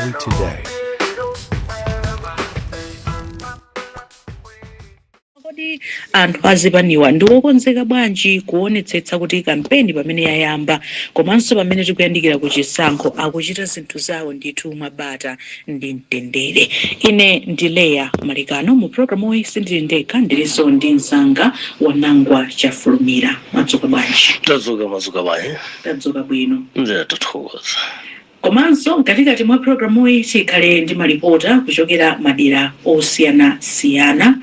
Malawi Today. Kodi anthu azipaniwa ndi okonzeka bwanji kuonetsetsa kuti kampeni pamene yayamba komanso pamene tikuyandikira ku chisankho akuchita zinthu zawo ndithu mwabata ndi mtendere. Ine ndi Leya Malikano mu programu iyi sindili ndekha ndilinso ndi mzanga Wanangwa Chafulumira. Madzuka bwanji? Madzuka bwanji. Tadzuka bwino. Nze tathokoza. Komanso mkatikati mwa programu iyi tikhale ndi malipota kuchokera madera osiyanasiyana.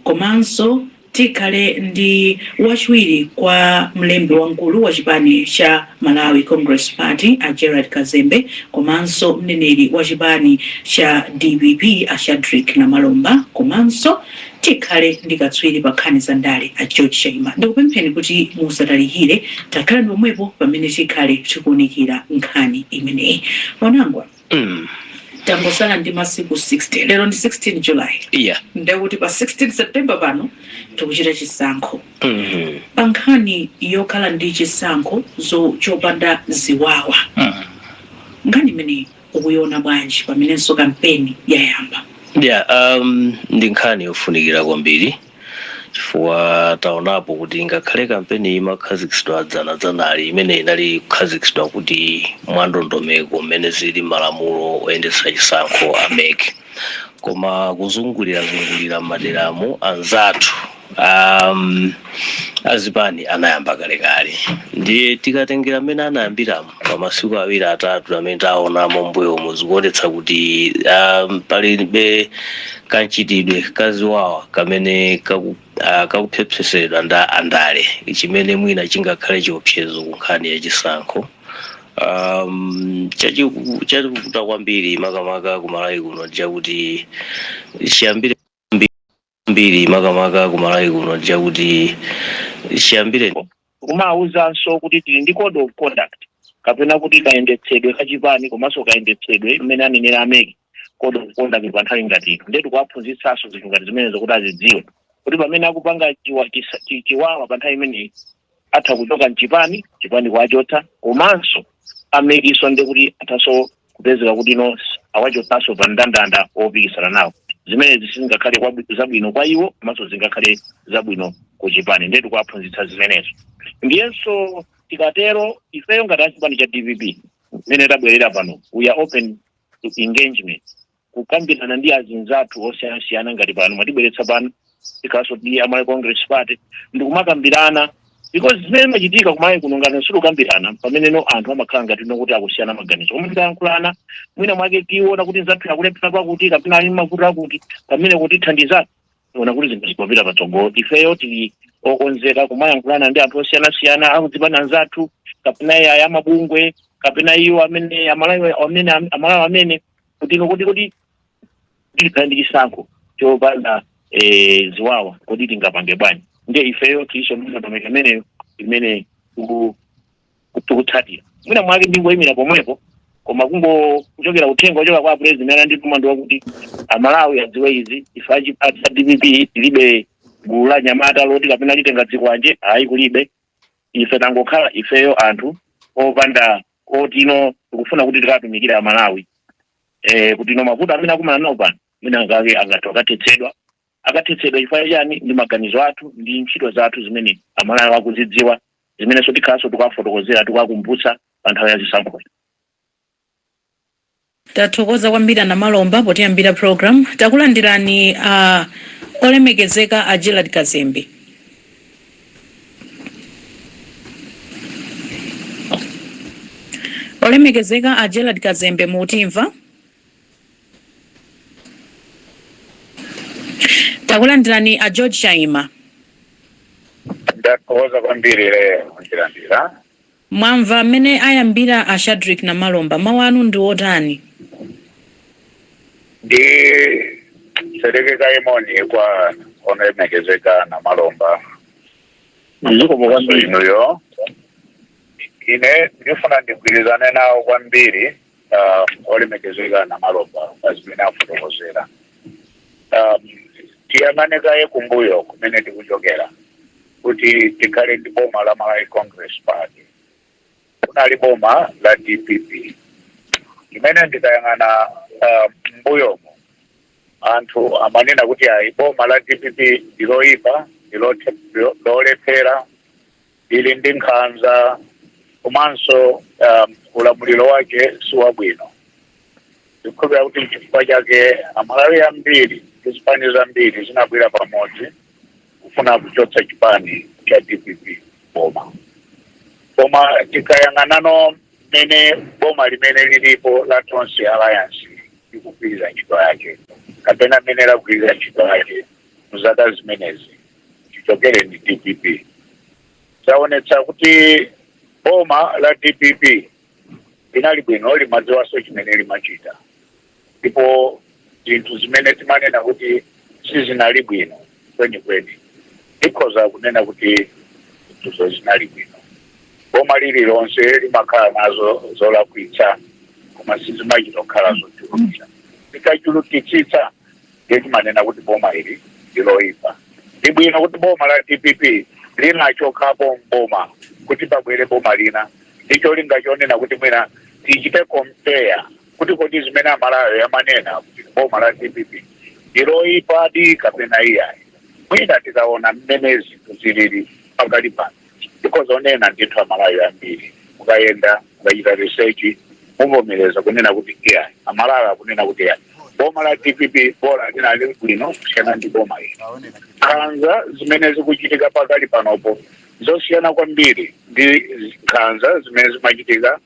Komanso tikhale ndi wachiwiri kwa mlembi wamkulu wa chipani cha Malawi Congress Party a Gerald Kazembe, komanso mneneri wa chipani cha DPP a Shadrack Namalomba, komanso tikhale ndi katswiri pa nkhani za ndale a George Chaima. Ndikupempheni kuti musatalikire, takhalani pomwepo pamene tikhale tikuwunikira nkhani imeneyi. Wanangwa. Tangosala ndi masiku 60. Lero ndi 16 July. Yeah. Ndekuti pa 16 September pano tikuchita chisankho. Pa nkhani yokhala ndi chisankho chopanda ziwawa. Nkhani imene ukuiona bwanji pamenenso kampeni yayamba? Yeah, ndi nkhani yofunikira kwambiri. Chifukwa taonapo kuti ngakhale kampeni imakhazikitsidwa dzanali imene inali kukhazikitsidwa kuti mwandondomeko mmene zili malamulo oyendetsa chisankho ameke. Koma kuzungulira maderamo anzathu azipani anayamba kalekale. Ndiye tikatengera amene anayambiramo pa masiku awiri atatu amene taonamo mbuyo muzikuonetsa kuti palibe kanchitidwe kaziwawa kamene kakupsepsesedwa nda andale chimene mwina chingakhale chiopsezo ku nkhani ya chisankho. Chachikuta kwambiri makamaka ku Malawi kuno chakuti chiyambire mbiri makamaka ku Malawi kuno chakuti chiyambire kumauzanso kuti tili ndi code of conduct kapena kuti kayendetsedwe kachipani komanso kayendetsedwe mmene anenera ameke code of conduct pa nthawi ngati ino. Ndetu kuwaphunzitsanso zinthu ngati zimene zokuti azidziwe kuti pamene akupanga chiwawa pa nthawi imeneyi atha kuchoka mchipani kuwachotsa, komanso amekiso ndi kuti athaso kupezeka kuti ino awachotsanso pa mndandanda opikisana nawo. Zimene zisingakhale zabwino kwa iwo komanso zingakhale zabwino ku chipani. Ndetu kuwaphunzitsa zimenezo. Ndiyenso tikatero ifeyo ngati achipani cha DPP mmene tabwerera pano, we are open to engagement, kukambirana ndi azinzathu osiyanasiyana ngati pano mwatibweretsa pano ikaso ndi Malawi Congress Party ndikumakambirana because zimene machitika kumayi kuno ngati sikukambirana pamene no anthu amakhala ngati kuti akusiyana maganizo. Koma tikayankhulana mwina mwake tiona kuti nzathu yakulephera pakuti kapena ali mavuto akuti pamene kuti thandiza ona kuti zinthu zikupita patsogolo. Ifeyo tili okonzeka kumayankhulana ndi anthu osiyanasiyana akudzipana nzathu kapena ya mabungwe kapena iwo amene Amalawi amene kuti tikhale ndi chisankho chopanda ziwawa kuti tingapange bwanji. Ndiye ifeyo tiso ndondomeko imene tikutsatira. Mwina mwake ndingoyimira pomwepo koma kuchokera uthenga ochoka kwa president andituma ndi wakuti Amalawi adziwe izi ife a DPP tilibe gulu la nyamata loti kapena litenga dziko anje ayi kulibe. Ife tangokhala ifeyo anthu opanda otino tikufuna kuti tikatumikira Amalawi. Kuti no mavuto amene akumana nawo pano mwina ngake akatetsedwa chifukwa chani ndi maganizo athu ndi ntchito zathu zimene Amalawi akuzidziwa zimene so tikhaso tikafotokozera tikakumbutsa pa nthawi ya zisankho. Tathokoza kwambiri Namalomba potiyambira program. Takulandirani olemekezeka a Gerald Kazembe. Olemekezeka a Gerald Kazembe mutimva? Takulandirani a George Chaima. Ndakoza kwambiri kundilandira. Mwamva amene ayambira a Shadrack Namalomba, mawu anu ndi otani? Ndi serekeza imoni kwa olemekezeka Namalomba. Inuyo ine ndifuna ndigwirizane nawo kwambiri olemekezeka Namalomba azimene afotokozera. Tiyang'anekaye kumbuyo kumene tikuchokera kuti tikhale ndi boma la Malawi Congress Party. Kunali boma la DPP. Imene ndikayang'ana mbuyomo anthu amanena kuti ayi boma la DPP liloipa lolephera ili ndi nkhanza komanso ulamuliro wake si wabwino. Ndikukhulupirira kuti n'chifukwa chake amalawi ambiri ndi zipani zambiri zinabwera pamodzi kufuna kuchotsa chipani cha DPP boma. Koma tikayang'anano mene boma limene lilipo la Tonse Alliance likugwiriza ntchito yake kapena mene lagwiriza ntchito yake muzaka zimenezi chichokere ndi DPP. Zaonetsa kuti boma la DPP linali bwino limadziwanso chimene limachita. Ndipo zinthu zimene timanena kuti sizinali bwino kwenikweni ikhoza kunena kuti zinthuzo zinali bwino. Boma lililonse limakhala nazo zolakwitsa koma sizimachita kukhala zochulukitsa. Likachulukitsitsa ndiye timanena kuti boma ili liloipa. Ndi bwino kuti boma la DPP linachokapo mboma kuti pabwere boma lina ndicho linga chonena kuti mwina tichite compare kuti kodi zimene amalawi amanena kuti boma la DPP liloipa di kapena iyayi. Mwina tikaona mmene zinthu zilili pakali pano because onena ndithu amalawi ambiri mukayenda mukachita research muvomereza kunena kuti iyayi amalawi akunena kuti iyayi boma la DPP bora linali bwino kusiyana ndi boma ili. Nkhanza zimene zikuchitika pakali panopo zosiyana kwambiri ndi nkhanza zimene zimachitika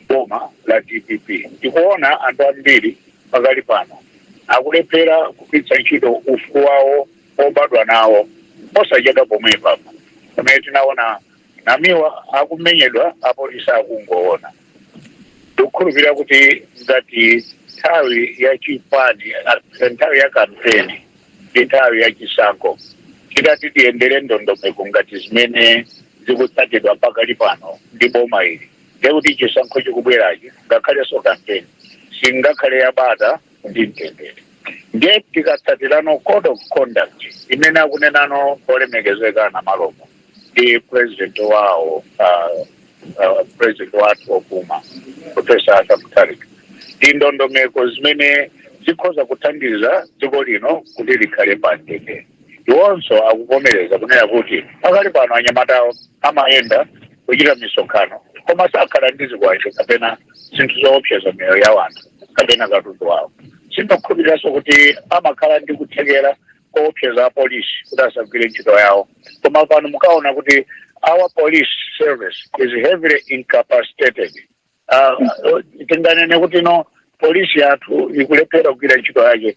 boma la DPP. Tikuona anthu ambiri pakali pano akulephera kugwiritsa ntchito ufulu wawo obadwa nawo posachedwa pomwe papa. Pamene tinaona namiwa akumenyedwa apolisi akungoona. Tikukhulupirira kuti ngati nthawi ya chipani nthawi ya kampeni ndi nthawi ya chisankho tikati tiyendere ndondomeko ngati zimene zikutsatidwa pakali pano ndi boma ili ndekuti chisankho chikubwerachi ngakhalenso kampeni singakhale yabata ndi mtendere. Ndiye tikatsatirano code of conduct imene akunenano olemekezeka na Malombo ndi president wawo president wathu wopuma Professor Arthur Mutharika. Ndondomeko zimene zikhoza kuthandiza dziko lino kuti likhale pa mtendere. Iwonso akuvomereza kunena kuti pakali pano anyamatawo amayenda kuchita misonkhano koma sakhala ndi zikwacho kapena zinthu zoopseza miyoyo ya wanthu kapena katundu wawo. Sindikhulupiriranso kuti amakhala ndi kuthekera koopseza apolisi kuti asagwire ntchito yawo. Koma pano mukaona kuti our police service is heavily incapacitated. Tinganene kuti no polisi yathu ikulephera kugwira ntchito yake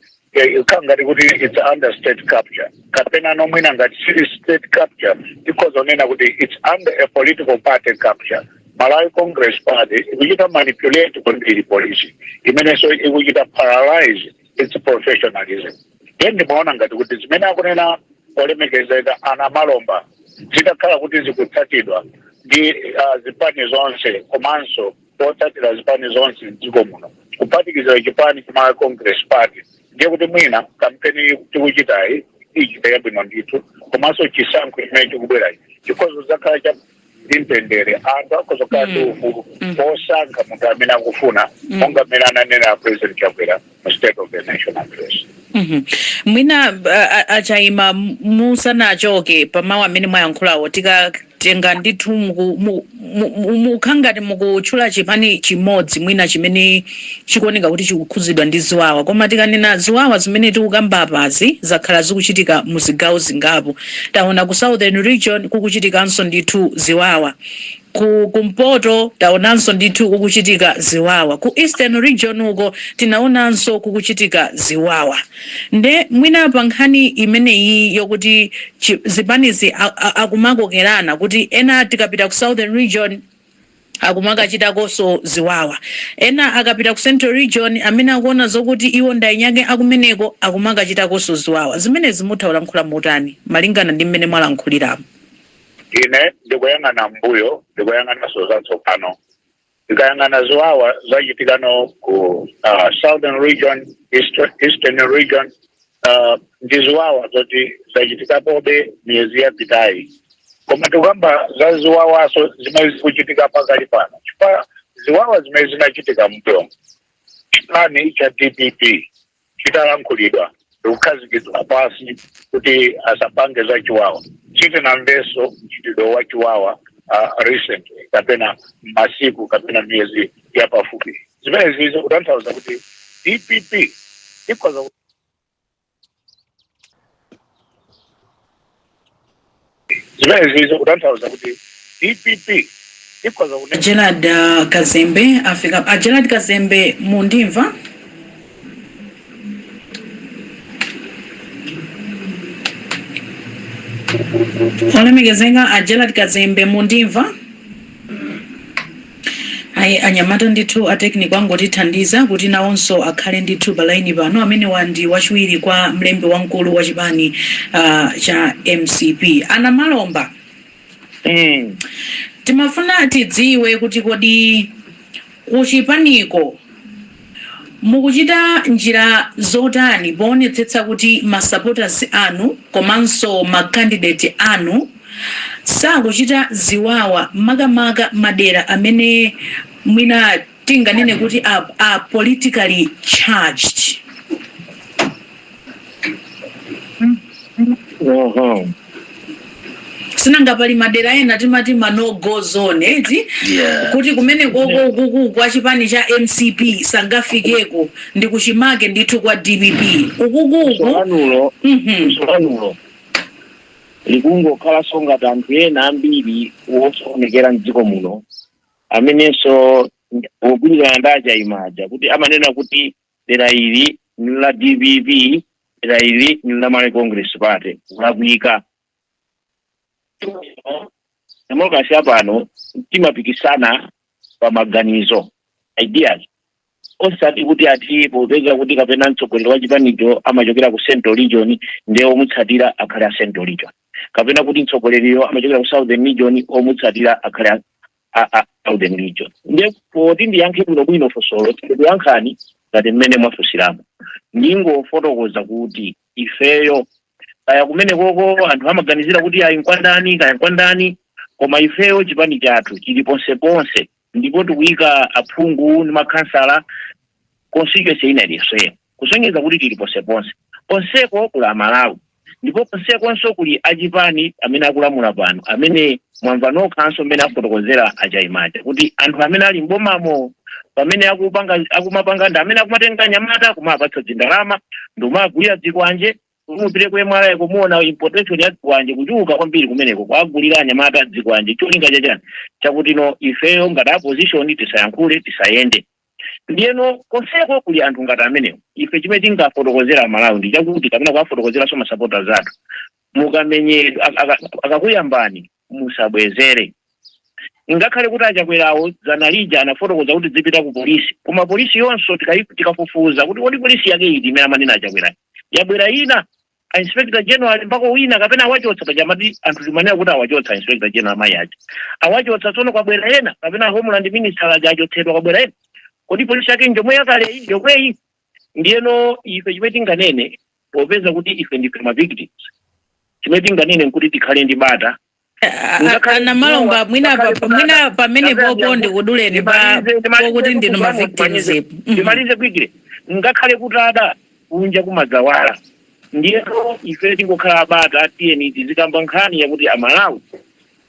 ikangati kuti it's under state capture kapena nomwina ngati sili state capture because onena kuti it's under a political party capture. Malawi Congress Party ikuchita manipulate kwambiri polisi imenenso ikuchita paralyze its professionalism. Then ndimaona ngati kuti zimene akunena olemekezeka ana Malomba zitakhala kuti zikutsatidwa ndi zipani zonse komanso potsatira zipani zonse m'dziko muno kuphatikiza chipani cha Malawi Congress Party ndiye kuti mwina kampeni tikuchitayi ichita yabwino ndithu komanso chisankho chimene chikubwerayi chikhoza zakhala cha mtendere anthu akhozokhala ndi ufulu osankha munthu amene akufuna monga mmene ananena president Chakwera mu State of the National Address. Mwina achaima musanachoke pamawu amene mwayankhulawo tikatenga ndithu mukhangati mukutchula chipani chimodzi mwina chimene chikuoneka kuti chikukhuzidwa ndi ziwawa koma tikanena ziwawa zimene tikukamba apazi zakhala zikuchitika mu zigawo zingapo. Taona ku Southern Region kukuchitikanso ndithu ziwawa, kumpoto taonanso ndithu kukuchitika ziwawa, ku Eastern Region uko tinaonanso kukuchitika ziwawa. Nde mwina pa nkhani imeneyi yokuti zipanizi akumakokerana kuti ena tikapita ku Southern Region akumachitakonso ziwawa, ena akapita ku Central Region amene akuona zokuti iwo ndayinyake akumeneko akumachitakonso ziwawa. Zimene zimuthaula motani malingana ndi mmene mwalankhuliramo? Ine ndikuyang'ana mbuyo ndikuyang'ananso zatsopano. Ndikayang'ana ziwawa zachitikano ku Southern Region, Eastern Region ndi ziwawa zoti zachitikapobe miyezi yapitayi. Koma tikamba za ziwawaso zimene zikuchitika pakali pano chifukwa ziwawa zimene zinachitika mbuyo chipani cha DPP chitalankhulidwa ndikukhazikitsa pasi kuti asapange za chiwawa chitinamveso mchitidwe wa chiwawa recently kapena masiku kapena miyezi yapafupi. Zimene zizo kutanthauza kuti DPP ikhoza Gerald Kazembe afika. Gerald Kazembe mundimva? Olemekezenga Gerald Kazembe mundimva? Anyamata ndithu atekniko angotithandiza kuti nawonso akhale ndithu palaini pano amene wandi wachiwiri kwa mlembi wamkulu wa chipani cha MCP. Ana Malomba. Timafuna tidziwe kuti kodi kuchipaniko mukuchita njira zotani poonetsetsa kuti masupporters anu komanso makandidate anu sakuchita ziwawa makamaka madera amene mwina tinganene kuti are politically charged. Sinanga pali madera ena timati no go zone eti kuti kumene koko kwa chipani cha MCP sangafikeko ndi kuchimake ndithu kwa DPP ukukuku soanulo likungo kala songa anthu ena ambiri wosoonekera mdziko muno amenenso ogwirira ndaja imaja kuti amanena kuti dera ili ni la DPP, dera ili ni la Malawi Congress Party kulakwika. Democracy pano timapikisana pa maganizo ideas osati kuti ati popeza kuti kapena mtsogoleri wa chipanicho amachokera ku Central Region ndiye omutsatira akhale a Central Region, kapena kuti mtsogoleriyo amachokera ku Southern Region omutsatira akhale a Southern Region. Ndiye poti ndiyankhe bwino fosolo ndiyankhani ngati mmene mwafunsiramu ndingofotokoza kuti ifeyo kaya kumene koko anthu amaganizira kuti ayi nkwandani koma ifeyo chipani chathu chili ponse ndipo tikuyika aphungu ndi makhansala constituency ina iliyonse kusonyeza kuti tili ponseko kula Malawi ndipo ponsekonso kuli achipani amene akulamula pano amene mwamva nokhanso mmene afotokozera achaimacha kuti anthu amene ali mbomamo pamene akumapanga ndi amene akumatenga nyamata kumapatsa zindalama ndumagulira dzikwanje umupire kwe mwala kumuona importation ya dzikwanje kuchuka kwambiri kumeneko kwagulira nyamata dzikwanje cholinga chachani chakuti no ifeyo ngati opposition tisayankhule tisayende. Ndiyeno konseko kuli anthu ngati amenewo ife chimene tingafotokozera Malawi ndi chakuti kapena kuwafotokozera so masupporters athu mukamenye akakuyambani musabwezere. Ngakhale kuti achakwerawo zanalija anafotokoza kuti zipita ku polisi koma polisi yonso tikafufuza kuti kodi polisi yake iti imene amanena achakwera yabwera ina Inspector General mpaka wina kapena awachotsa pajamati anthu timanena kuti awachotsa Inspector General mayacha awachotsa tsono kwabwera ena kapena Homeland Minister ajachotsedwa kwabwera ena kodi polisi yake njomwe yakale yokweyi. Ndiyeno ife chimene tinganene popeza kuti ife ndife ma victims chimene tinganene nkuti tikhale ndi bata Ana Malomba mwina pamene popo ndikuduleni kuti ndinu ma victims ndimalize kwigire ngakhale kutada kunja kumadzawala. Ndiyeno ife tingokhala bata tiyeni tizikamba nkhani yakuti Amalawi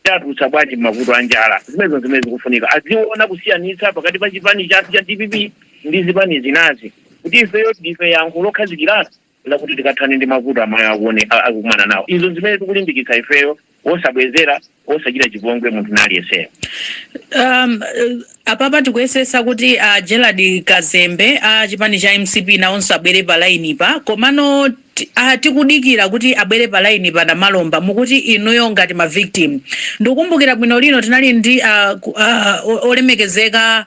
tatutsa bwanji mavuto anjala zimene zikufunika aziona kusiyanitsa pakati pa chipani chathu cha DPP ndi zipani zinazi kuti ifeyo ndife yankho lokhazikirana lakuti tikathane ndi mavuto amene akukumana nawo. Izo zimene tikulimbikitsa ifeyo osabwezera osachita chipongwe munthu naliyeseyo. Apapa tikuyesesa kuti Gerald Kazembe chipani cha MCP nawonso abwere pa line pa komano tikudikira kuti abwere pa line pa. Ana Malomba mukuti inuyo ngati ma victim ndikukumbukira bwino lino tinali ndi olemekezeka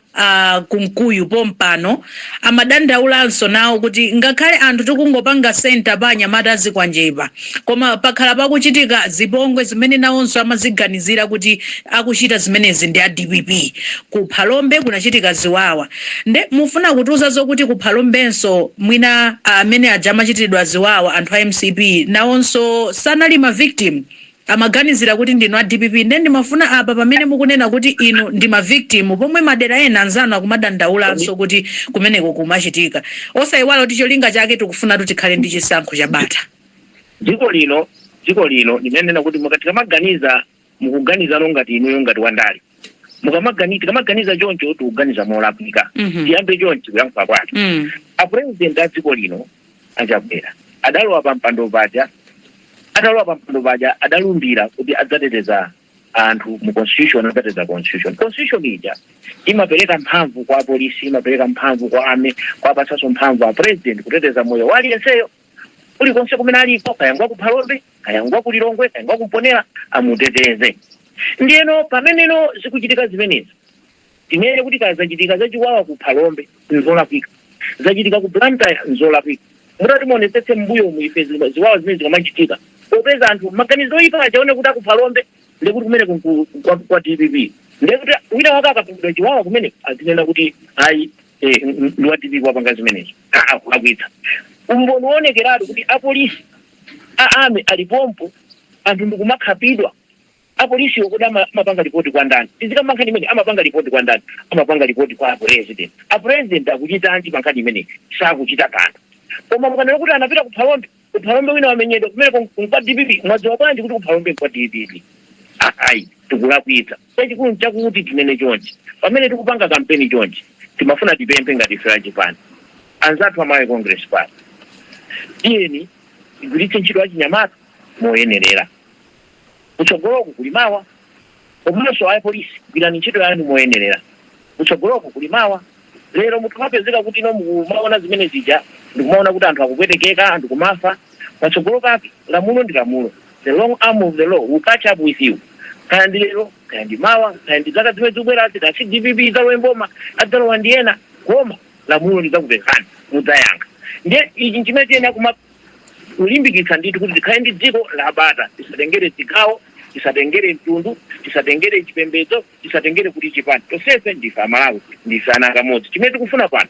kumkuyu pompano amadandaulanso nawo kuti ngakhale anthu tikungopanga center pa anyamata azikwanjepa koma pakhala pakuchitika zipongwe zimene nawonso amaziganizira kuti akuchita zimenezi ndi a DPP. Ku Phalombe kunachitika ziwawa nde mufuna kutiuza zokuti ku Phalombenso mwina amene aja amachitidwa ziwawa anthu a MCP nawonso sanali ma victim amaganizira kuti ndinu a DPP ndi ndimafuna apa pamene mukunena kuti inu ndi ma victim pomwe madera ena anzanu akumadandaulanso kuti kumeneko kumachitika osayiwala kuti cholinga chake tikufuna kuti tikhale ndi chisankho cha bata. dziko lino limenena kuti mukamaganiza mukuganizano ngati inuyo ngati wandali tikamaganiza choncho tikuganiza molakwika tiyambe choncho kuyankha kwake. A president a dziko lino anjabwera adalowa pa mpando paja adalumbira kuti adzateteza anthu mu constitution adzateteza constitution ija imapereka mphamvu kwa polisi imapereka mphamvu kwa ame kwa basaso mphamvu a president kuteteza moyo waliyenseyo ulikonse kumene aliko kayangwa ku Phalombe kayangwa ku Lilongwe kayangwa kumponera amuteteze. Ndiyeno pameneno zikuchitika zimenezi timene kuti kazachitika zachiwawa ku Phalombe nzolakwika zachitika ku Blantyre nzolakwika mutati muonetsetse mbuyo muife ziwawa zimene zikamachitika popeza anthu maganizo oyipa achaone kuti ku Phalombe ndikuti kumene kwa DPP ndikuti wina wake akapindula chiwawa kumene azinena kuti ayi ndi wa DPP wapanga zimenezi kulakwitsa. Umboni wonekeratu kuti apolisi aame alipompo anthu ndikumakhapidwa apolisi yokuda mapanga ripoti kwa ndani tizikamanga imene amapanga ripoti kwa ndani amapanga ripoti kwa president akuchita anti pankani imene sakuchita kanthu koma mukanena kuti anapita ku Phalombe wina wamenyedwa kumene kwa DPP mwadziwa bwanji kuti ku Phalombe kwa DPP ayi tikulakwitsa. Chachikulu chakuti tinene chonchi pamene tikupanga kampeni chonchi timafuna tipemphe ngati Franje Pan anzathu amayi Congress Party iyeni igwiritse ntchito achinyamata moyenerera kutsogoloku kulimawa komanso ayi polisi gwirani ntchito yanu moyenerera kutsogoloku kulimawa. Lero munthu mapezeka kuti ino mukumaona zimene zija ndikumaona kuti anthu akupwetekeka anthu kumafa patsogolo pake lamulo ndi lamulo. The long arm of the law will catch up with you. Kaya ndi lero kaya ndi mawa kaya ndi zaka zimene zikubwera kasi DPP idzalowe mboma adzalowa ndi ena koma lamulo lidzakupezani mudzayankha. Ndiye ichi chimene tiyenera kulimbikitsa ndithu kuti tikhale ndi dziko la bata tisatengere zigawo tisatengere mtundu tisatengere chipembedzo tisatengere kuti chipani tonsefe ndife Amalawi ndife ana kamodzi. Chimene tikufuna pano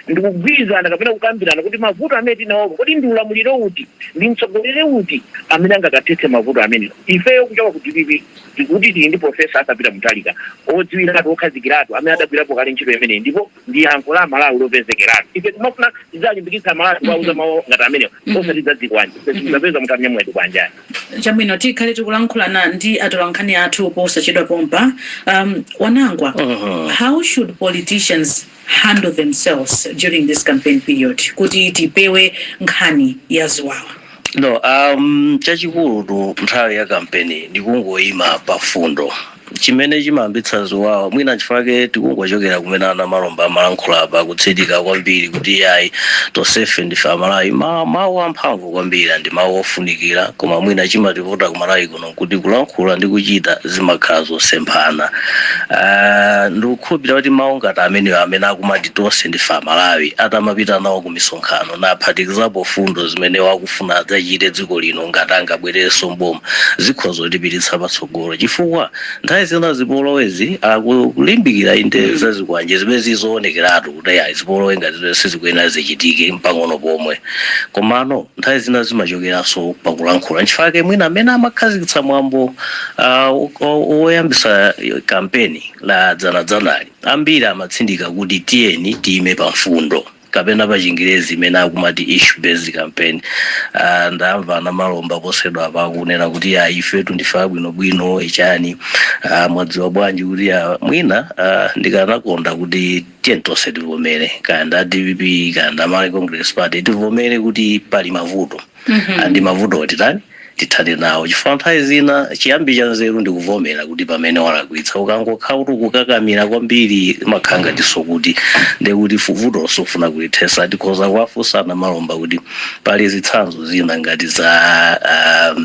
ndikugwirizana kapena kukambirana kuti mavuto amene tinawo kuti ndi ulamuliro uti ndi mtsogoleri uti amene angakathethe mavuto amene ifeyo kuchoka ku DPP tikuti tili ndi profesa asapita mutalika odziwiratu okhazikiratu amene adagwirapo kale ntchito imene ndipo ndi yankho la Malawi lopezekeratu. Ife timafuna tidzalimbikitsa Malawi kuwauza mawu ngati amenewo osatidzadzikwanji tidzapeza mutamnya mwedu kwanjani. Chabwino tikhale tikulankhulana ndi atolankhani athu posachedwa pompa. Wanangwa, how should politicians handle themselves during this campaign period kuti tipewe nkhani ya ziwawa? No, chachikulu nthawi ya kampeni ndikungoyima pafundo chimene chimambitsa ziwawa mwina chifake tikungochokera kumene ana malomba amalankhula apa kutsidika kwambiri kuti yayi tonsefe ndife Amalawi mawu amphamvu kwambiri ndi mawu ofunikira koma mwina chimativota kumalawi kuno kuti kulankhula ndi kuchita zimakhala zosemphana. Ndikukhulupirira kuti mawu ngati ameneyo amene akumati tonse ndife Amalawi atamapita nawo ku misonkhano naphatikizapo fundo zimene wakufuna adzachite dziko lino ngati angabwererenso mboma zikhoza kutipititsa patsogolo chifukwa nthawi zina zipolowezi akulimbikira inde zazikwanje zimene zizoonekeratu kuti ya zipolowe ngati sizikuyenera zichitike mpang'ono pomwe komano nthawi zina zimachokeranso pakulankhula nchifake mwina amene amakhazikitsa mwambo oyambisa kampeni la dzanadzanali ambiri amatsindika kuti tiyeni tiyime pa mfundo kapena pa Chingerezi imene akumati issue based campaign. Ndamva ana malomba posedwa apa akunena kuti ya ifetu ndife abwinobwino ichani mwadziwa bwanji kuti mwina ndikanakonda kuti tiyeni tonse tivomere kanda DPP kanda Malawi Congress Party tivomere kuti pali mavuto andi mavuto otitani tithane nawo chifukwa nthawi zina chiyambi cha nzeru ndi kuvomera kuti pamene walakwitsa ukangokhala kuti ukukakamira kwambiri makhanga tisokuti ndekuti vuto sofuna kulithesa tikhoza kuwafunsana malomba kuti pali zitsanzo zina ngati za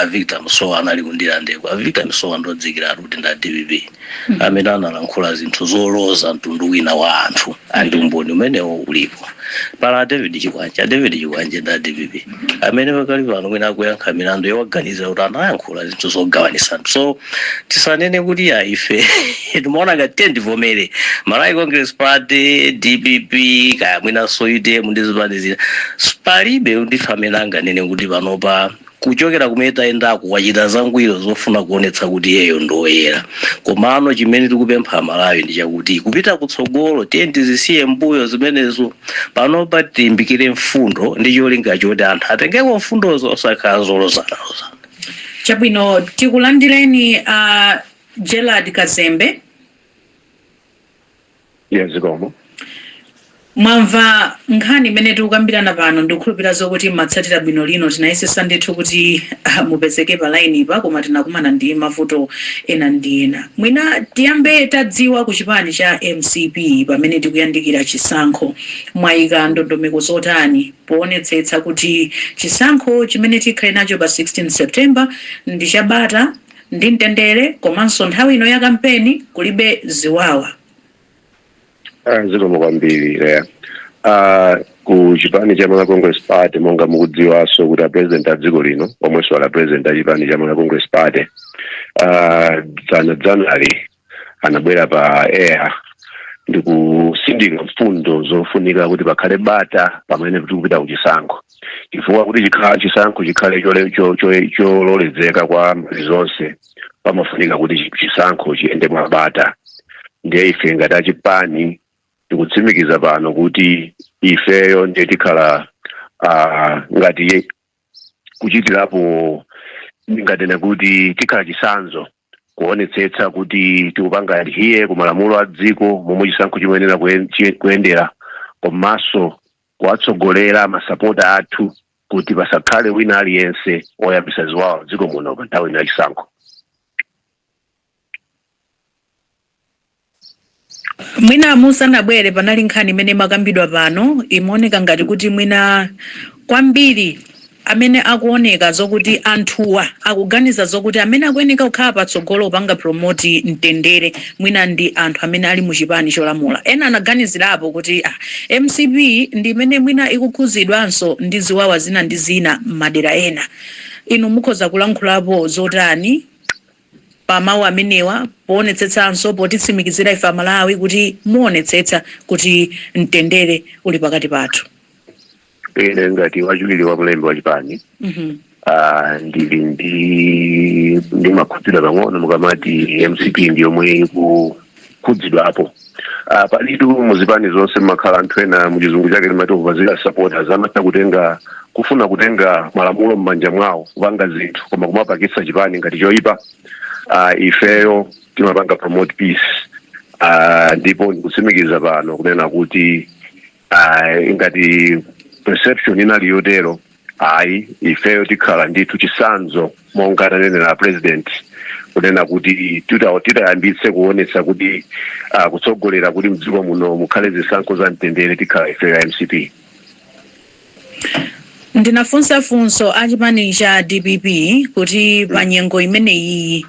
Victor Msowa anali kundira ndeko Victor Msowa ndodzikira kuti nda DPP amene analankhula zinthu zoloza mtundu wina wa anthu andi umboni umenewo ulipo pala David Chikwanje nda DPP amene pakali pano mwina akuyankha milandu yowaganiza kuti anayankhula zinthu zogawanisa so tisanene kuti ya ife timaona ngati ndivomere Malawi Congress Party DPP kaya mwina soite mundizipani zina palibe ndife amene anganene kuti panopa kuchokera kumene tayendako wachita zangwiro zofuna kuonetsa kuti iyeyo ndoyera. Komano chimene tikupempha Malawi ndi chakuti kupita kutsogolo tiye tizisiye mbuyo zimenezo, panopa tilimbikire mfundo ndi cholinga choti anthu atengeko mfundozo osakhala zolozana. Chabwino, tikulandireni Gerald Kazembe. Yes, zikomo. Mwamva nkhani imene tikukambirana pano, ndikukhulupirira zokuti matsatira bwino lino tinayesesa ndithu kuti mupezeke pa line pa, koma tinakumana ndi mavuto ena ndi ena. Mwina tiyambe tadziwa ku chipani cha MCP pamene tikuyandikira chisankho, mwayika ndondomeko zotani poonetsetsa kuti chisankho chimene tikhale nacho pa 16 September ndi chabata ndi mtendere, komanso nthawi ino ya kampeni kulibe ziwawa. Zikomo kwambiri Leah. Ku chipani cha Malawi Congress Party monga mukudziwanso kuti president a dziko lino omwenso ala president a chipani cha Malawi Congress Party January anabwera pa air ndi kusindika mfundo zofunika kuti pakhale bata pamene tikupita ku chisankho, chifukwa kuti chisankho chikhale chololezeka kwa mbali zonse pamafunika kuti chisankho chiyende mwa bata. Ndiye ife ngati achipani tikutsimikiza pano kuti ifeyo ndiye tikhala ngati kuchitirapo ngati nakuti tikhala chisanzo kuonetsetsa kuti tikupanga adhere ku malamulo a dziko momwe chisankho chimayenera kuyendera, komanso kuwatsogolera masapota athu kuti pasakhale wina aliyense oyambisa ziwawa dziko muno pa nthawi ya chisankho. Mwina musanabwere panali nkhani imene makambidwa pano imaoneka ngati kuti mwina kwambiri amene akuoneka zokuti anthuwa akuganiza zokuti amene akuyeneka kukhala patsogolo panga promote mtendere mwina ndi anthu amene ali mu chipani cholamula. Ena anaganizirapo kuti MCP ndi imene mwina ikukhuzidwanso ndi ziwawa zina ndi zina m'madera ena. Inu mukhoza kulankhulapo zotani pa mawu amenewa poonetsetsanso potitsimikizira ife Malawi kuti muonetsetsa kuti mtendere uli pakati pathu? Ine ngati wachiwiri wa mlembi wa chipani ndili ndi makhudzidwa pang'ono mukamati MCP ndi yomwe ikukhudzidwapo. Palitu muzipani zonse makhala anthu ena muchizungu chake limati kuvazira supporters amatha kufuna kutenga malamulo m'manja mwawo kupanga zinthu koma kumapakitsa chipani ngati choyipa. Ifeyo timapanga promote peace, ndipo ndikutsimikiza pano kunena kuti ngati perception inali yotero ifeyo tikhala ndithu chisanzo monga tanenera president kunena kuti titayambitse kuonetsa kuti kutsogolera kuti mdziko muno mukhale zisankho za mtendere tikhala ifeyo ya MCP. Ndinafunsa funso achipani cha DPP kuti pa nyengo imeneyi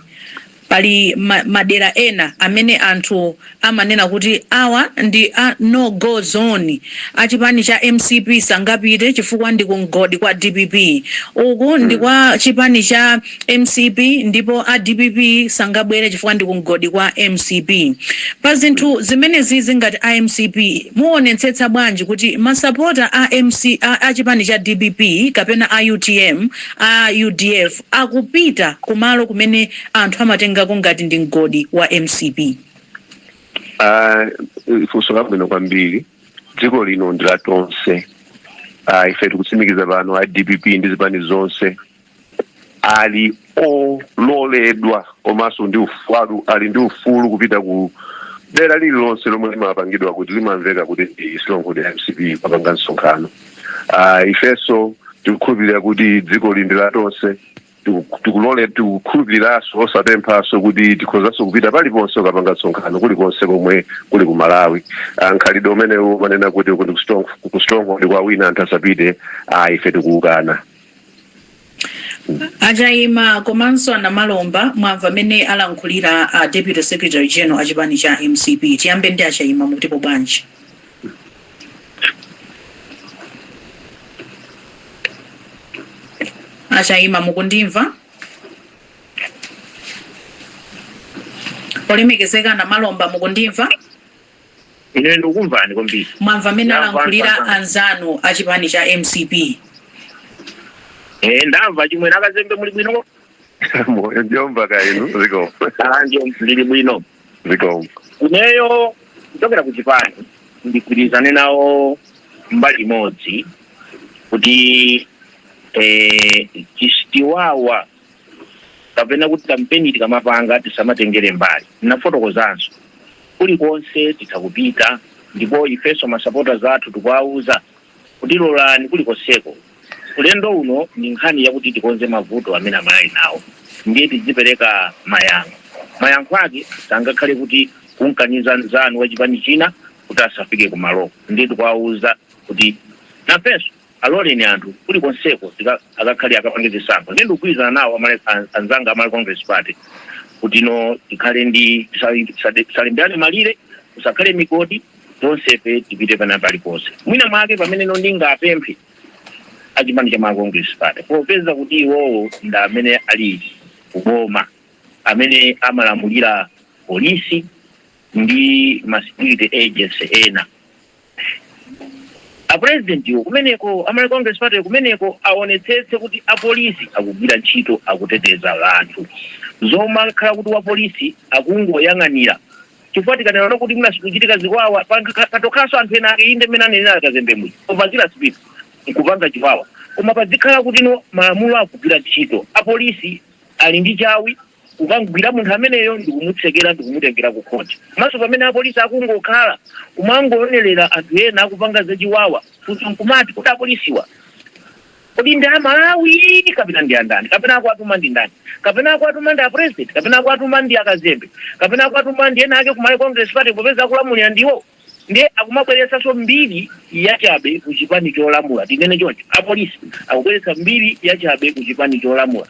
pali madera ena amene anthu amanena kuti awa ndi no go zone, achipani cha MCP sangapite chifukwa ndi kungodi kwa DPP, uku ndi kwa chipani cha MCP ndipo a DPP sangabwere chifukwa ndi kungodi kwa MCP. Pa zinthu zimenezi ngati a MCP muonetsetsa bwanji kuti masapota a chipani cha DPP kapena a UTM a UDF akupita kumalo kumene anthu amatenga ngati ndi mgodi wa MCP? Funso labwino kwambiri. Dziko lino ndi la tonse. Ife tikutsimikiza pano a DPP ndi zipani zonse ali ololedwa komanso ndi ufulu kupita ku dera lililonse lomwe limapangidwa kuti limamveka kuti isilongo ya MCP papanga msonkhano. Ifeso tikukhulupirira kuti dziko lino ndi la tonse, tikukhulupiriranso osapemphanso kuti tikhozanso kupita paliponse kapanga msonkhano kulikonse komwe kuli ku Malawi. Nkhalidwe umene umanena kuti kustronghold kwa wina anthu asapite, ife tikuwukana. Ajaima komanso Anamalomba mwamva amene alankhulira Deputy Secretary General achipani cha MCP. Tiyambe ndi Ajaima mutipo bwanji. Ajaima mukundimva? Olemekezeka Anamalomba mukundimva? Ine ndikukumvani kwambiri. Mwamva amene alankhulira anzanu achipani cha MCP. ndamva chimwe nakazembe muli bwino moyo njomba kainu ziko ndio mlili bwino ziko kuneyo kuchokera ku Chipani ndikurizane nawo mbali modzi kuti chistiwawa kapena kuti kampeni tikamapanga tisamatengere mbali na fotokozanso kuli konse titakupita ndipo ifeso masapota zathu tukwauza kuti lolani kuli konseko ulendo uno ni nkhani yakuti tikonze mavuto amene amali nawo ndiye tizipereka mayankho ake sangakhale kuti kunkaniza nzanu wa Chipani china kuti asafike kumaloko ndiye tikwauza kuti nafeso aloleni anthu kuli konseko akakhale akapangiza sankho ndiye ndikugwirizana nawo anzanga amali Congress Party kuti no tikhale ndi tisalembeane malire usakhale migodi tonsefe tipite panapali ponse mwina mwake pamene ndingapemphe achipani cha mali Congress Party popeza kuti iwowo nda amene ali kuboma amene amalamulira polisi ndi ma security agency ena a president yo kumeneko amali Congress Party kumeneko aonetsetse kuti apolisi akugwira ntchito akuteteza anthu zoma khala kuti wa polisi akungoyang'anira chifukwa tikanena kuti munasikuchitika zikwawa patokhaso anthu ena inde mena nenera kazembe mwi opazira speed nkupanga chiwawa koma padzikhala kuti no malamulo akugwira ntchito apolisi ali ndi chawi ukangwira munthu ameneyo ndikumutsekera ndikumutengera ku khoti maso pamene apolisi akungokhala umangoonerera anthu ena akupanga zachiwawa kuti nkumati kuti apolisiwa kodi ndi Malawi kapena ndi andani kapena akwatuma ndi ndani kapena akwatuma ndi president kapena akwatuma ndi akazembe kapena akwatuma ndi ena ake kumali Congress Party popeza akulamulira ndiwo ndiye akumabweretsa so mbiri yachabe ku Chipani cholamula tinene choncho apolisi akubweretsa mbiri yachabe ku Chipani cholamula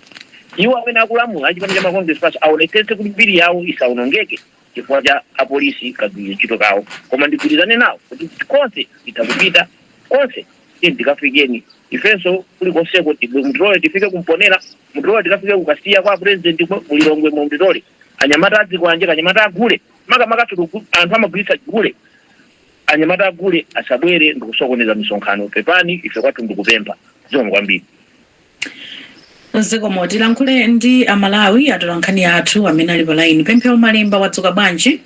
iwo amene akulamula Chipani cha Congress Party aonetsetse kuti mbiri yawo isaonongeke chifukwa cha apolisi kagwira ntchito kawo koma ndikurizane nawo kuti konse titakupita konse tikafikeni ifenso kuli konseko mutole tifike kumponera mutole tikafike kukasiya kwa president mulilongwe mu mtole anyamata adzikwanje kanyamata agule maka anthu amagulitsa gule anyamata agule asabwere ndikusokoneza misonkhano pepani ife kwathu ndikupempha zomwe kwambiri zikomo tilankhule ndi amalawi atolankhani athu amene ali pa line Pemphero Malimba wadzuka bwanji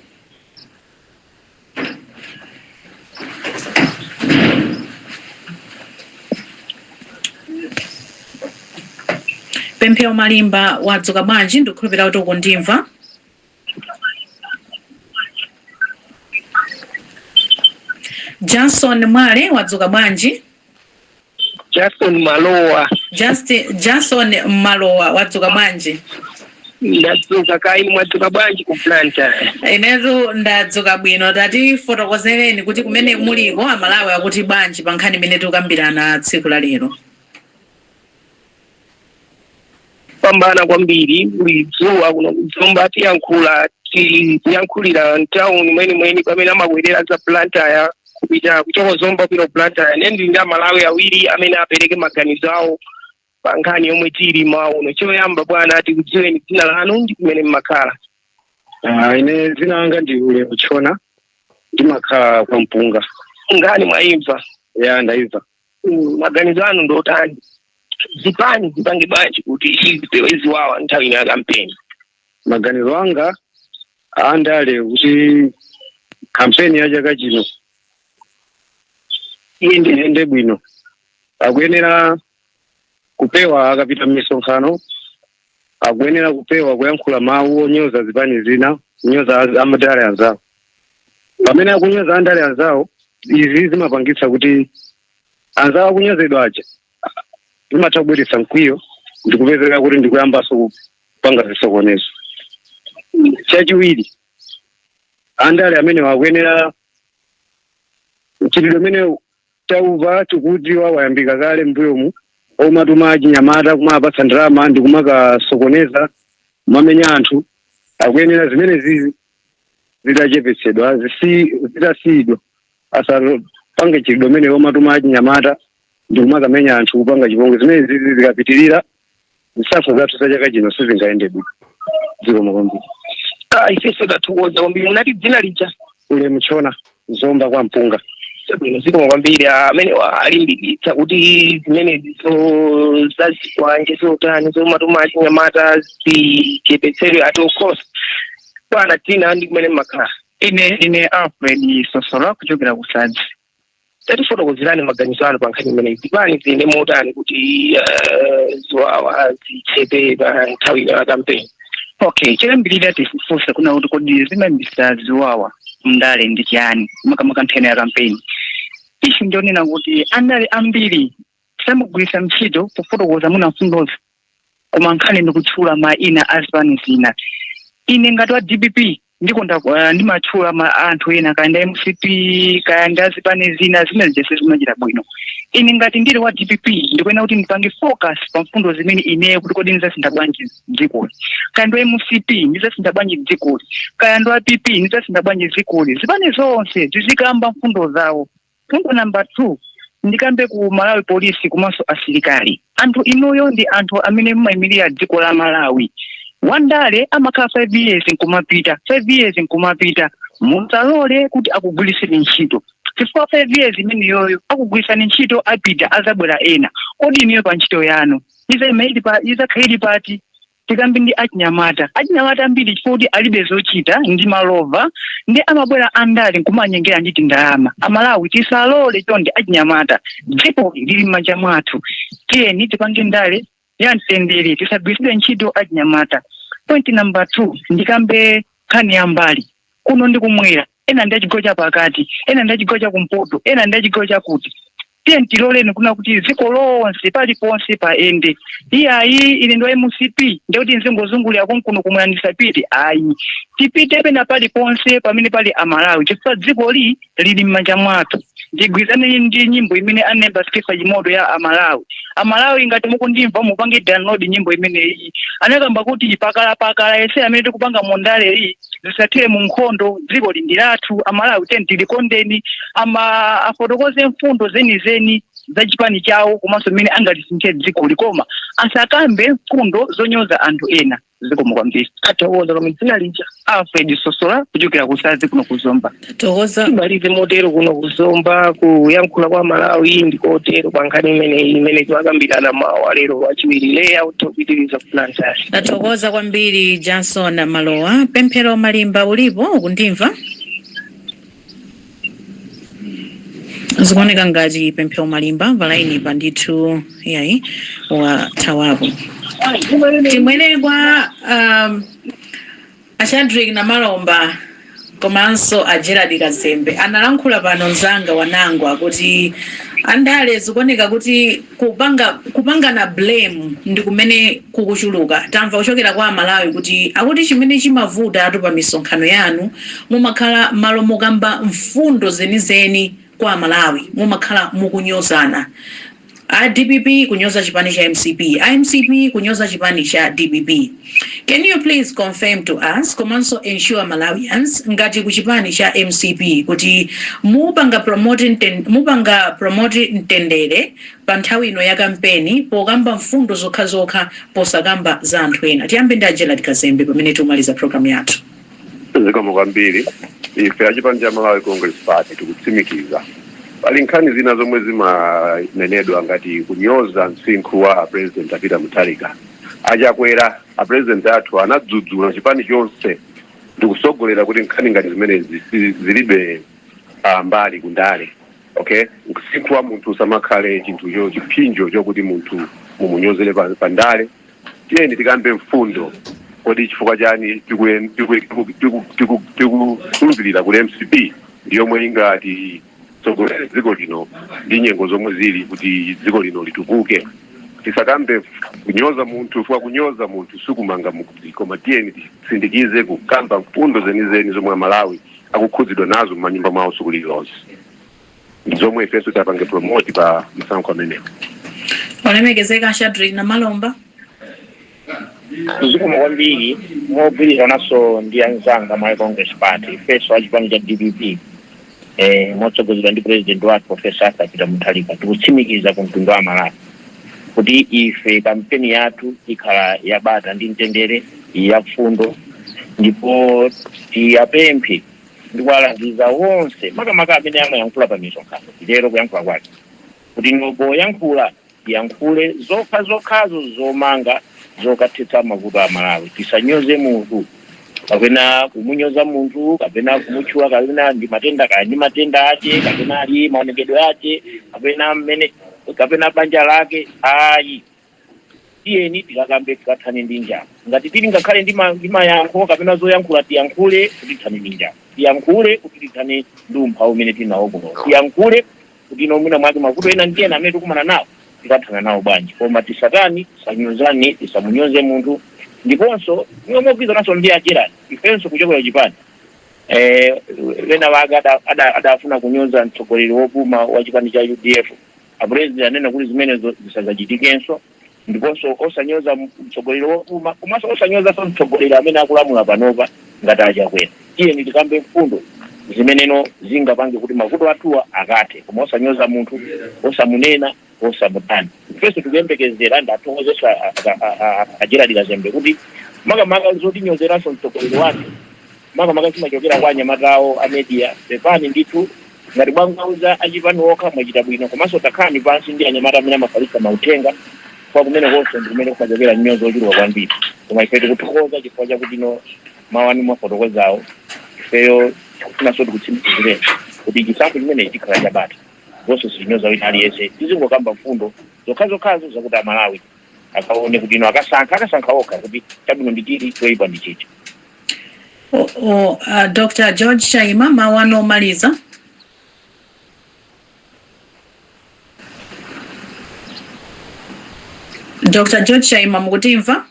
Pemphero Malimba wadzuka bwanji ndikukhulupirira kuti ukundimva Jason Mwale wadzuka bwanji Jason Malowa wadzuka bwanji ndadzuka kaini mwadzuka bwanji ku Blantyre. Inezo ndadzuka bwino tati fotokozereni kuti kumene muliko amalawi akuti bwanji pa nkhani imene tikukambirana tsiku la lero. Pambana kwambiri ulidzuwa kuno kuzomba tiyankhulira ntawuni mweni pamene amabwerera za Blantyre kupita kuchokozomba kupita ku Blantyre nendi ndi amalawi awiri amene apereke maganizo awo pa nkhani yomwe tili mauno. Choyamba bwana ati kudziweni dzina lanu ndi kumene mmakhala. Ine dzina langa ndi ule kuchona ndimakhala kwa Mpunga. Ngani mwaimva? Ya ndaimva. Maganizo anu ndotani? Zipani zipange bwanji kuti izipewe ziwawa nthawi ino ya kampeni? Maganizo anga andale kuti kampeni ya chaka chino iyende bwino. Akuyenera kupewa akapita misonkhano, akuyenera kupewa kuyankhula mawu onyoza zipani zina, kunyoza amadale anzawo. Pamene akunyoza andale anzawo, izi zimapangitsa kuti anzawo akunyozedwa aja zimatha kubweretsa mkwiyo ndikupezeka kuti ndikuyambaso kupanga zisokonezo. Chachiwiri, andale amene akuyenera mchitidwe amene tauva tikudziwa wayambika kale mbuyomu omatuma achinyamata kumapatsa ndalama ndi kumakasokoneza kumamenya anthu. Akuyenera zimene zizi zitachepetsedwa zitasiyidwa asapange chitidwe amene omatuma achinyamata ndi kumakamenya anthu kupanga chipongwe. Zimene zizi zikapitirira zisankho zathu za chaka chino sizingayende bwino. Zikomo kwambiri. Ifeso tathokoza kwambiri. Munati dzina lija? Ule Mchona Zomba kwa Mpunga. Sabino ziko kwambiri amene alimbikitsa kuti zimene zo zazikwanje zotani zomatumachi nyamata zichepetsedwe at all cost. Bwana tina ndi kumene makhala. Ine Alfred Sosola kuchokera ku Sadzi. Tatifotokozerani maganizo anu pa nkhani imene zipani zine motani kuti ziwawa zichepe pa nthawi ya kampeni. Okay, chilambirira tifufusa kuna kuti kodi zimembisa ziwawa mndale ndi chani makamaka nthene ya kampeni. Ishi ndionena kuti andale ambiri samugwisa ntchito kufotokoza muna mfundozo koma nkhani ndikutchula maina azipani zina. Ine ngati wa DPP ndikonda ndimatchula anthu ena kayenda MCP kayanda azipani zina zimene zese zimachita bwino. Ine ngati ndili wa DPP ndikuyenera kuti ndipange focus pa mfundo zimene ine kuti kodi ndizasintha bwanji dzikoli. Kayanda MCP ndizasintha bwanji dzikoli. Kayanda PP ndizasintha bwanji dzikoli. Zipani zonse zizikamba mfundo zawo. Fungo number 2 ndikambe ku Malawi Police komanso asilikali. Anthu inoyo ndi anthu amene mumayimirira dziko la Malawi. Wandale amakhala 5 years nkumapita 5 years nkumapita mutalole kuti akugwiriseni ntchito chifukwa 5 years imene yoyo akugwirisani ntchito apita azabwera ena kodi iniyo pa ntchito yanu izakhaili pati tikambi ndi achinyamata ambiri chifukwa alibe zochita ndi malova ndi amabwera andale nkumanyengera nditi ndalama amalawi tisalole chonde achinyamata dziko lili m'manja mwathu tiyeni tipange ndale yamtendere tisagwiritsidwe ntchito achinyamata. Point number 2 ndikambe nkhani ya mbali kuno ndikumwera ena ndi achigawo cha pakati ena ndi achigawo cha kumpoto ena ndi achigawo chakuti tiye ntiloleni kuna kuti dziko lonse paliponse paende iyayi ili ndo MCP ndikuti nzingozungulira konkuno kumuyandisa piti ayi tipite pena paliponse pamene pali amalawi chifukwa dziko lili m'manja mwathu. Ndigwizane ndi nyimbo imene anemba Skifa Jimodo ya Amalawi ngati mukundimva mupange download nyimbo imene iyi anakamba kuti pakala ese amene tikupanga mondale iyi zisathire mu nkhondo dziko lindilathu Amalawi tilikondeni afotokoze mfundo zeni za chipani chawo komanso mmene angatisinthe dziko likoma asakambe mfundo zonyoza anthu ena zikomo kwambiri. Atokoza koma dzina lija Alfred Sosola kuchokera ku Sadzi kuno kuzomba. Tokoza malize motero kuno kuzomba kuyankhula kwa Malawi ndikotero kwa nkhani imene tiwakambirana mawa lero wachiwiri leya utopitiriza kulantari. Tokoza kwambiri Johnson Malowa. Pemphero Malimba ulipo ukundimva? Zikuoneka ngati Pemphero Malimba valaini pandithu yayi wa tawapo. Timwenegwa Ashadrick na Malomba komanso a Gerald Kazembe analankhula pano nzanga wanangwa kuti andale zikuoneka kuti kupanga na blame ndi kumene kukuchuluka. Tamva kuchokera kwa Malawi kuti akuti chimene chimavuta atu pa misonkhano yanu mumakhala malo mokamba mfundo zenizeni kwa Malawi mumakhala mukunyozana. DPP kunyoza chipani cha MCP kunyoza chipani cha DPP. Can you please confirm to us, komanso ensure Malawians ngati kuchipani cha MCP kuti mupanga promote ntendere pa nthawi ino ya kampeni pokamba mfundo zokha posakamba za anthu ena. Tiyambe ndi Gerald Kazembe pamene tumaliza program yathu. Zikomo kwambiri ife achipani cha Malawi Congress Party tikutsimikiza pali nkhani zina zomwe zimanenedwa ngati kunyoza msinkhu wa President Peter Mutharika. Achakwera a President athu anadzudzula chipani chonse ndikusogolera kuti nkhani ngati zimenezi zilibe mbali kundale. Okay, msinkhu wa munthu samakhale chinthu chipinjo chokuti munthu mumunyozere pa ndale. Tiyeni tikambe mfundo kodi chifukwa chani tikulumbirira kuti MCP ndiyomwe ingati tsogolera dziko lino ndi nyengo zomwe zili kuti dziko lino litukuke. Tisakambe kunyoza munthu chifukwa kunyoza munthu sikumanga mudzi koma tiyeni tisindikize kukamba mfundo zenizeni zomwe Malawi akukhudzidwa nazo m'manyumba mwawo tsiku lililonse. Zomwe ifenso tapange promote pa msankho amenewo. Olemekezeka Ashadrick na Malomba. Zikomo kwambiri mogwirizanaso ndi anzanga Malawi Congress Party ifenso achipani cha DPP motsogozedwa ndi President wathu Professor Peter Mutharika tikutsimikiza ku mtundu wa Malawi kuti ife kampeni yathu ikhala yabata ndi mtendere ya fundo ndipo tiyapemphe ndikuwalangiza wonse makamaka amene amayankhula pa misonkhano lero kuyankhula kwake kuti poyankhula tiyankhule zokhazo zomanga zokathetsa mavuto a Malawi. Tisanyoze munthu kapena kumunyoza munthu kapena kumutchula kapena ndi matenda ake kapena ali maonekedwe ake kapena banja lake ayi. Tiyeni tikakambe tikathane ndi njala. Ngati tili ngakhale ndi mayankho kapena zoyankhula tiyankhule kuti tithane ndi njala. Tiyankhule kuti tithane ndi umphawi umene tinawo kuno. Tiyankhule kuti nomwina mwake mavuto ena ndi ena amene tikumana nawo tikathana nawo bwanji. Koma tisatani, tisanyozani, tisamunyoze munthu. Ndiponso ngomogwirizananso ndi achirani ifenso kuchokera chipani wena waga adafuna kunyoza mtsogoleri wopuma wa chipani cha UDF. Apresident anena kuti zimenezo zisazachitikenso. Ndiponso osanyoza mtsogoleri wopuma komanso osanyoza mtsogoleri amene akulamula panopa ngati achakwera. Tiyeni tikambe mfundo zimeneno zingapange kuti mavuto athuwa akathe, koma osanyoza munthu, osamunena, osamutani. Ifenso tikuyembekezera ndathokozesa Gerald Kazembe kuti makamaka zotinyozeranso mtsogoleri wake makamaka zimachokera kwa anyamata awo a media pepani ndithu ngati bwangauza achipani okha mwachita bwino komanso takhani pansi ndi anyamata amene amafalisa mauthenga kwa kumene konse ndi kumene kumachokera nyozo ochuluka kwambiri. Koma ife tikuthokoza chifukwa chakuti mawani mwafotokozawo ifeyo tifunanso tikutsimikizire kuti chisankho chimene chikhala chabata zonse zilinyoza wina aliyense. Tizingokamba mfundo zokhazo zakuti Amalawi akaone kuti akasankha okha kuti chabwino ndi chiti choyipa ndi chiti. Dr. George Chaima, mawu omaliza. Dr. George Chaima, mukutimva?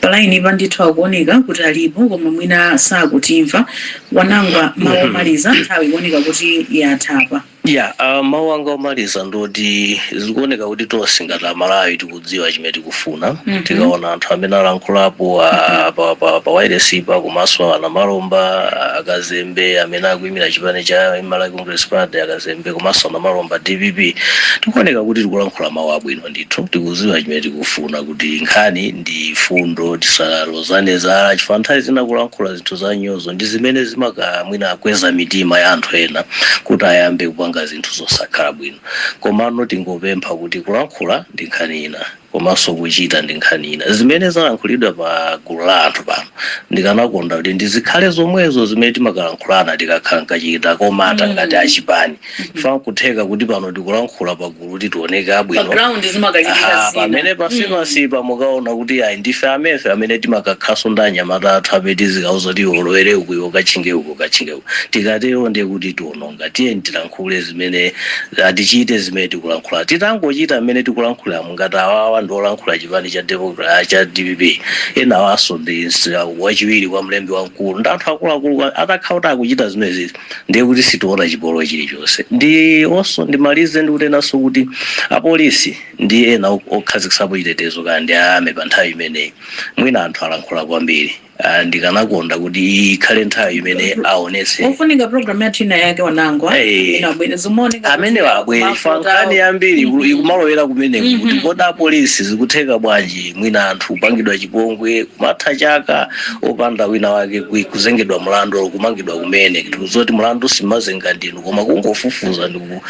Palaini bandithu akuoneka kuti alipo koma mwina sakutimva. Wanangwa mawu omaliza nthawi ikuoneka kuti yathapa. Mawu anga omaliza ndoti zikuoneka kuti tonse ngati Amalawi tikudziwa chimene tikufuna. Tikaona anthu amene alankhulapo pa wireless komanso ana Malomba Akazembe amene akuyimira chipani cha Malawi Congress Party Akazembe komanso ana Malomba DPP, tikuoneka kuti tikulankhula mawu abwino ndithu. Tikudziwa chimene tikufuna kuti nkhani ndi fundo tisalozane za chifukwa nthawi zina kulankhula zinthu za nyozo ndi zimene zimakamwina akweza mitima ya anthu ena kuti ayambe kupanga zinthu zosakhala bwino. Komano tingopempha kuti kulankhula ndi nkhani ina komanso kuchita ndi nkhani ina. Zimene zalankhulidwa pa gulu la anthu pano ndikanakonda kuti ndizikhale zomwezo zimene timakalankhulana tikakhala nkachita komata ngati achipani. Fa kutheka kuti pano tikulankhula pa gulu kuti tioneke abwino pamene pasipa mukaona kuti ayi ndife amefe amene timakakhaso ndi anyamata athu amene tizikauza kuti olowere uku kachinge uku. Tikatero ndiye kuti tiononga. Tiyeni tilankhule zimene tichite zimene tikulankhula. Titangochita mmene tikulankhula ngati awawa ndi olankhula chipani cha DPP ena awaso ndi wachiwiri kwa mlembi wamkulu ndi anthu akuluakulu atakhala kuti akuchita zimenezi ndiye kuti sitiona chipolowe chilichonse. Ndimalize ndi kutenanso kuti apolisi ndi ena okhazikisapo chitetezo kandi ame pa nthawi imeneyi mwina anthu alankhula kwambiri. Ndikanakonda kuti ikhale nthawi imene aonese ufunika program yathu ina yake Wanangwa inabwera zimoneka amene wabwera fankani yambiri ikumalowera kumene kuti koda polisi zikutheka bwanji mwina anthu kupangidwa chipongwe kumatha chaka opanda wina wake kuzengedwa mlandu kumangidwa kumene tikuzoti mlandu simazenga ndinu koma kungofufuza ndiku.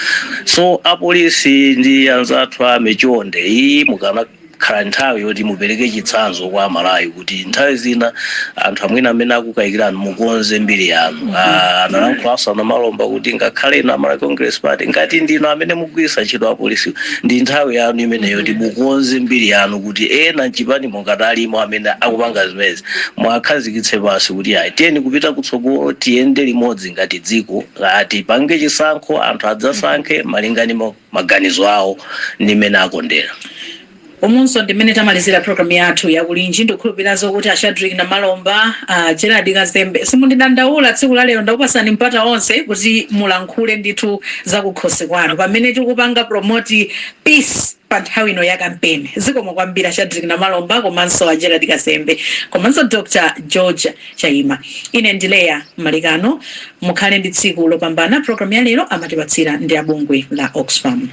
So apolisi ndi anzathu amechonde iyi mukana khala nthawi yoti mupereke chitsanzo kwa Amalawi kuti nthawi zina anthu amwina amene akukayikirani mukonze mbiri yanu. Analankhulaso ana Malomba kuti ngakhale na Malawi Congress Party ngati ndino amene mugwisa ntchito apolisi ndi nthawi yanu imeneyo kuti mukonze mbiri yanu kuti ena mchipani mongati alimo amene akupanga zimezi mwakhazikitse pansi kuti ayi tiyeni kupita kutsogolo tiyende limodzi ngati dziko tipange chisankho anthu adzasankhe malingana maganizo awo ndi mmene akondera. Umunso ndimene tamalizira program yathu ya kulinji ndikukhulupirira zokuti Shadrack na Malomba Gerald Kazembe simundidandaula tsiku la lero ndakupasani mpata onse kuti mulankhule ndithu zakukhosi kwanu pamene tikupanga promote peace pa nthawi ino ya kampeni. Zikomo kwambiri Shadrack na Malomba komanso Gerald Kazembe komanso Dr. George Chaima. Ine ndileya Malikano mukhale ndi tsiku lopambana. Program ya lero amatipatsira ndi abungwe la Oxfam.